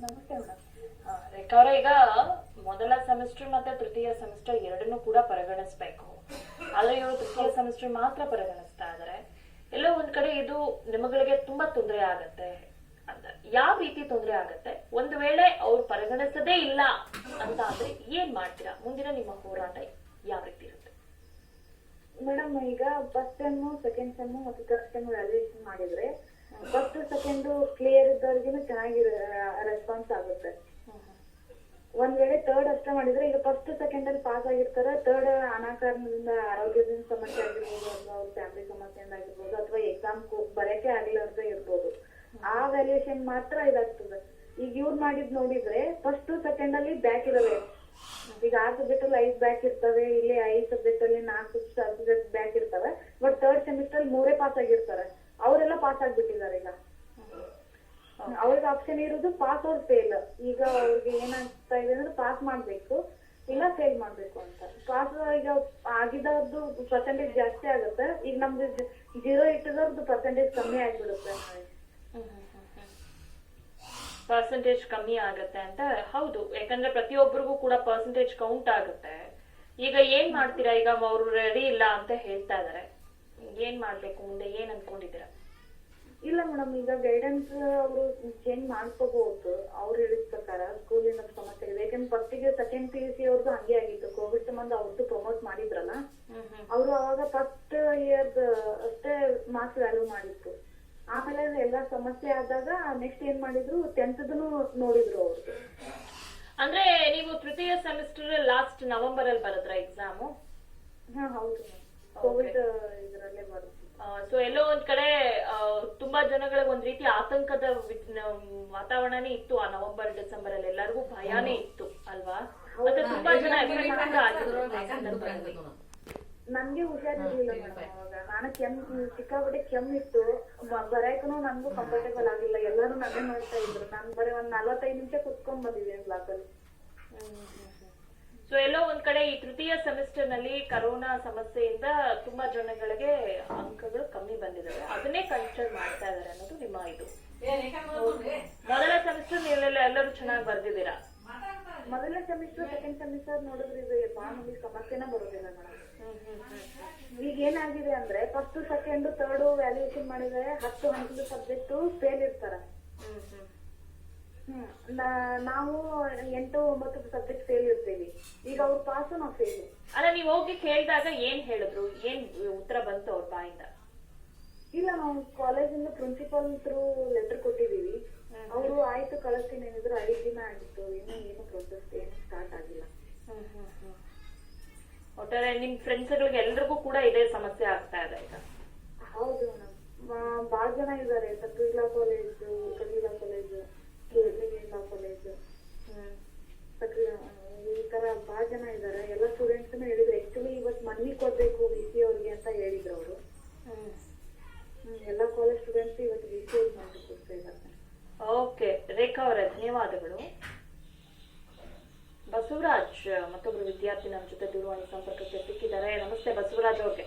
ನಮಸ್ತೆ ಮೇಡಮ್. ರೇಖಾ ಅವರೇ, ಈಗ ಮೊದಲ ಸೆಮಿಸ್ಟರ್ ಮತ್ತೆ ತೃತೀಯ ಸೆಮಿಸ್ಟರ್ ಎರಡನ್ನೂ ಕೂಡ ಪರಿಗಣಿಸಬೇಕು. ಆದ್ರೆ ಇವರು ತೃತೀಯ ಸೆಮಿಸ್ಟರ್ ಮಾತ್ರ ಪರಿಗಣಿಸ್ತಾ ಇದಾರೆ. ಎಲ್ಲೋ ಒಂದ್ ಕಡೆ ಇದು ನಿಮಗಳಿಗೆ ತುಂಬಾ ತೊಂದರೆ ಆಗತ್ತೆ ಅಂತ. ಯಾವ ರೀತಿ ತೊಂದರೆ ಆಗತ್ತೆ? ಒಂದು ವೇಳೆ ಅವ್ರು ಪರಿಗಣಿಸದೇ ಇಲ್ಲ ಅಂತ ಆದ್ರೆ ಏನ್ ಮಾಡ್ತೀರಾ? ಮುಂದಿನ ನಿಮ್ಮ ಹೋರಾಟ ಯಾವ ರೀತಿ ಇರುತ್ತೆ? ಮೇಡಮ್, ಈಗ ಫಸ್ಟ್ ಸೆಮ್, ಸೆಕೆಂಡ್ ಸೆಮ್ ಮತ್ತು ಥರ್ಡ್ ಸೆಮ್ ವ್ಯಾಲ್ಯೂಯೇಷನ್ ಮಾಡಿದ್ರೆ ಫಸ್ಟ್ ಸೆಕೆಂಡ್ ಕ್ಲಿಯರ್ ಇದ್ದವ್ರಿಗೂ ಚೆನ್ನಾಗಿ ರೆಸ್ಪಾನ್ಸ್ ಆಗುತ್ತೆ. ಒಂದ್ ವೇಳೆ ಥರ್ಡ್ ಅಷ್ಟೇ ಮಾಡಿದ್ರೆ, ಈಗ ಫಸ್ಟ್ ಸೆಕೆಂಡ್ ಅಲ್ಲಿ ಪಾಸ್ ಆಗಿರ್ತಾರೆ, ಥರ್ಡ್ ಅನಾಕಾರಣದಿಂದ ಆರೋಗ್ಯದಿಂದ ಸಮಸ್ಯೆ ಆಗಿರ್ಬೋದು, ಅಥವಾ ಅವ್ರ ಫ್ಯಾಮಿಲಿ ಸಮಸ್ಯೆಯಿಂದ ಆಗಿರ್ಬೋದು, ಅಥವಾ ಎಕ್ಸಾಮ್ ಬರಕ್ಕೆ ಆಗ್ಲಾರ್ದೆ ಇರ್ಬೋದು, ಆ ವ್ಯಾಲ್ಯೂಯೇಷನ್ ಮಾತ್ರ ಇದಾಗ್ತದೆ. ಈಗ ಇವ್ರು ಮಾಡಿದ್ ನೋಡಿದ್ರೆ ಫಸ್ಟ್ ಸೆಕೆಂಡ್ ಅಲ್ಲಿ ಬ್ಯಾಕ್ ಇರವೆ. ಈಗ 6 ಸಬ್ಜೆಕ್ಟ್ ಅಲ್ಲಿ 5 ಬ್ಯಾಕ್ ಇರ್ತವೆ, ಇಲ್ಲಿ 5 ಸಬ್ಜೆಕ್ಟ್ ಅಲ್ಲಿ 4 ಸಬ್ಜೆಕ್ಟ್ ಬ್ಯಾಕ್ ಇರ್ತವೆ. ಬಟ್ ಥರ್ಡ್ ಸೆಮಿಸ್ಟರ್ ಅಲ್ಲಿ 3 ಪಾಸ್ ಆಗಿರ್ತಾರೆ. ಅವರೆಲ್ಲ ಪಾಸ್ ಆಗ್ಬಿಟ್ಟಿದ್ದಾರೆ. ಈಗ ಅವ್ರಿಗೆ ಆಪ್ಷನ್ ಇರೋದು ಪಾಸ್ ಅವ್ರ ಫೇಲ್. ಈಗ ಅವ್ರಿಗೆ ಏನಾಗ್ತಾ ಇದೆ ಅಂದ್ರೆ ಪಾಸ್ ಮಾಡ್ಬೇಕು ಇಲ್ಲ ಫೇಲ್ ಮಾಡ್ಬೇಕು ಅಂತ. ಪಾಸ್ ಈಗ ಆಗಿದವ್ರದ್ದು ಪರ್ಸೆಂಟೇಜ್ ಜಾಸ್ತಿ ಆಗುತ್ತೆ. ಈಗ ನಮ್ದು 0 ಇಟ್ಟದವ್ರದ್ದು ಪರ್ಸೆಂಟೇಜ್ ಕಮ್ಮಿ ಆಗ್ಬಿಡುತ್ತೆ. ಪರ್ಸೆಂಟೇಜ್ ಕಮ್ಮಿ ಆಗತ್ತೆ ಅಂತ. ಹೌದು, ಯಾಕಂದ್ರೆ ಪ್ರತಿಯೊಬ್ಬರಿಗೂ ಕೂಡ ಪರ್ಸೆಂಟೇಜ್ ಕೌಂಟ್ ಆಗುತ್ತೆ. ಈಗ ಏನ್ ಮಾಡ್ತೀರಾ? ಈಗ ಅವ್ರು ರೆಡಿ ಇಲ್ಲ ಅಂತ ಹೇಳ್ತಾ ಇದಾರೆ, ಏನ್ ಮಾಡ್ಬೇಕು? ಮುಂದೆ ಏನ್ ಅನ್ಕೊಂಡಿದ್ದೀರಾ? ಇಲ್ಲ ಮೇಡಮ್, ಈಗ ಗೈಡೆನ್ಸ್ ಅವರು ಚೇಂಜ್ ಮಾಡ್ಕೋಬಹುದು. ಅವ್ರು ಹೇಳಿದ ಪ್ರಕಾರ ಸ್ಕೂಲಿನ ಸಮಸ್ಯೆ ಇದೆ. ಯಾಕಂದ್ರೆ ಫಸ್ಟಿಗೆ ಸೆಕೆಂಡ್ PUC ಅವ್ರದ್ದು ಹಂಗೆ ಆಗಿತ್ತು. ಕೋವಿಡ್ ಸಂಬಂಧ ಅವ್ರದ್ದು ಪ್ರಮೋಟ್ ಮಾಡಿದ್ರಲ್ಲ, ಅವರು ಅವಾಗ ಫಸ್ಟ್ ಇಯರ್ ಅಷ್ಟೇ ಮಾರ್ಕ್ಸ್ ವ್ಯಾಲ್ಯೂ ಮಾಡಿತ್ತು. ಆಮೇಲೆ ಎಲ್ಲಾ ಸಮಸ್ಯೆ ಆದಾಗ ನೆಕ್ಸ್ಟ್ ಏನ್ ಮಾಡಿದ್ರು, 10th ನೋಡಿದ್ರು ಅವ್ರು. ಅಂದ್ರೆ ನೀವು ತೃತೀಯ ಸೆಮಿಸ್ಟರ್ ಲಾಸ್ಟ್ ನವೆಂಬರ್ ಅಲ್ಲಿ ಬರದ್ರ ಎಕ್ಸಾಮು? ಹಾ ಹೌದು, ಕೋವಿಡ್ ಇದರಲ್ಲೇ ಬರುತ್ತೆ. ಸೊ ಎಲ್ಲೋ ಒಂದ್ ಕಡೆ ತುಂಬಾ ಜನಗಳಿಗೆ ಒಂದ್ ರೀತಿ ಆತಂಕದ ವಾತಾವರಣನೇ ಇತ್ತು. ಆ ನವೆಂಬರ್ ಡಿಸೆಂಬರ್ ಅಲ್ಲಿ ಎಲ್ಲರಿಗೂ ಭಯಾನೇ ಇತ್ತು ಅಲ್ವಾ? ಮತ್ತೆ ತುಂಬಾ ಜನ ನನ್ಗೆ ಹುಷಾರಿರ್ಲಿಲ್ಲ ಮೇಡಮ್. ಅವಾಗ ನಾನು ಸಿಕ್ಕಾಪಟ್ಟೆ ಕೆಮ್ಮಿತ್ತು. ಬರಕನು ನನ್ಗೂ ಕಂಫರ್ಟೇಬಲ್ ಆಗಿಲ್ಲ. ಎಲ್ಲರೂ ನನ್ನೇ ನೋಡ್ತಾ ಇದ್ರು. ನಾನ್ ಬರೀ ಒಂದ್ 45 ನಿಮಿಷ ಕುತ್ಕೊಂಡ್ ಬಂದಿದ್ದೀನಿ ಕ್ಲಾಸಲ್ಲಿ. ಸೊ ಎಲ್ಲೋ ಒಂದ್ ಕಡೆ ಈ ತೃತೀಯ ಸೆಮಿಸ್ಟರ್ ನಲ್ಲಿ ಕರೋನಾ ಸಮಸ್ಯೆಯಿಂದ ತುಂಬಾ ಜನಗಳಿಗೆ ಅಂಕಗಳು ಕಮ್ಮಿ ಬಂದಿದ್ದಾವೆ. ಅದನ್ನೇ ಕನ್ಸಿಡರ್ ಮಾಡ್ತಾ ಇದಾರೆ ಅನ್ನೋದು ನಿಮ್ಮ ಇದು. ಮೊದಲ ಸೆಮಿಸ್ಟರ್ ನೀವೆಲ್ಲ ಎಲ್ಲರೂ ಚೆನ್ನಾಗಿ ಬರ್ದಿದ್ದೀರಾ? ಮೊದಲನೇ ಸೆಮಿಸ್ಟರ್ ಸೆಕೆಂಡ್ ಸೆಮಿಸ್ಟರ್ ನೋಡಿದ್ರೆ ಇದು ಬಹಳ ಮಂದಿ ಸಮಸ್ಯೆನ ಬರೋದಿಲ್ಲ ಮೇಡಮ್. ಈಗ ಏನಾಗಿದೆ ಅಂದ್ರೆ ಫಸ್ಟ್ ಸೆಕೆಂಡ್ ಥರ್ಡ್ ವ್ಯಾಲ್ಯೂಯೇಷನ್ ಮಾಡಿದ್ರೆ 10 ಹಂತದ ಸಬ್ಜೆಕ್ಟ್ ಫೇಲ್ ಇರ್ತಾರ. ನಾವು 8, 9 ಸಬ್ಜೆಕ್ಟ್ ಫೇಲ್ ಇರ್ತೀವಿ. ಈಗ ಅವ್ರು ಪಾಸ್, ನಾವು ಫೇಲ್. ಅಲ್ಲ, ನೀವ್ ಹೋಗಿ ಕೇಳಿದಾಗ ಏನ್ ಹೇಳಿದ್ರು? ಏನ್ ಉತ್ತರ ಬಂತು ಅವ್ರ ಬಾಯಿಂದ? ಇಲ್ಲ, ನಾವು ಕಾಲೇಜಿಂದ ಪ್ರಿನ್ಸಿಪಲ್ ಥ್ರೂ ಲೆಟರ್ ಕೊಟ್ಟಿದೀವಿ. ಅವರು ಆಯ್ತು ಕಳಿಸ್ತೀನಿ ಏನಿದ್ರು 5 ದಿನ ಆಗಿತ್ತು. ಇನ್ನು ಏನು ಪ್ರೊಸೆಸ್ ಏನು ಸ್ಟಾರ್ಟ್ ಆಗಿಲ್ಲ. ಒಟ್ಟಾರೆ ನಿಮ್ ಫ್ರೆಂಡ್ಸ್ಗಳಿಗೆ ಎಲ್ರಿಗೂ ಕೂಡ ಇದೇ ಸಮಸ್ಯೆ ಆಗ್ತಾ ಇದೆ ಈಗ? ಹೌದು ಮೇಡಮ್, ಬಾಳ ಜನ ಇದಾರೆ. ಸಕ್ರಿಲಾ ಕಾಲೇಜು, ಕಲೀಲಾ ಕಾಲೇಜು, ಕೇರಳ ಕಾಲೇಜು, ಈ ತರ ಬಾಳ ಜನ ಇದಾರೆ. ಎಲ್ಲ ಸ್ಟೂಡೆಂಟ್ಸ್ ಹೇಳಿದ್ರು. ಆಕ್ಚುಲಿ ಇವತ್ತು ಮನವಿ ಕೊಡ್ಬೇಕು VC ಅವ್ರಿಗೆ ಅಂತ ಹೇಳಿದ್ರು ಅವರು. ಎಲ್ಲ ಕಾಲೇಜ್ ಸ್ಟೂಡೆಂಟ್ಸ್ ಇವತ್ತು VC ಅವ್ರಿಗೆ ಮನವಿ ಕೊಡ್ತಾ ಇದ್ದಾರೆ. ಓಕೆ ರೇಖಾ ಅವರೇ, ಧನ್ಯವಾದಗಳು. ಬಸವರಾಜ್ ಮತ್ತೊಬ್ರು ವಿದ್ಯಾರ್ಥಿ ನಮ್ಮ ಜೊತೆ ದೂರವಾಣಿ ಸಂಪರ್ಕಕ್ಕೆ ಸಿಕ್ಕಿದ್ದಾರೆ. ನಮಸ್ತೆ ಬಸವರಾಜ್ ಅವ್ರಿಗೆ.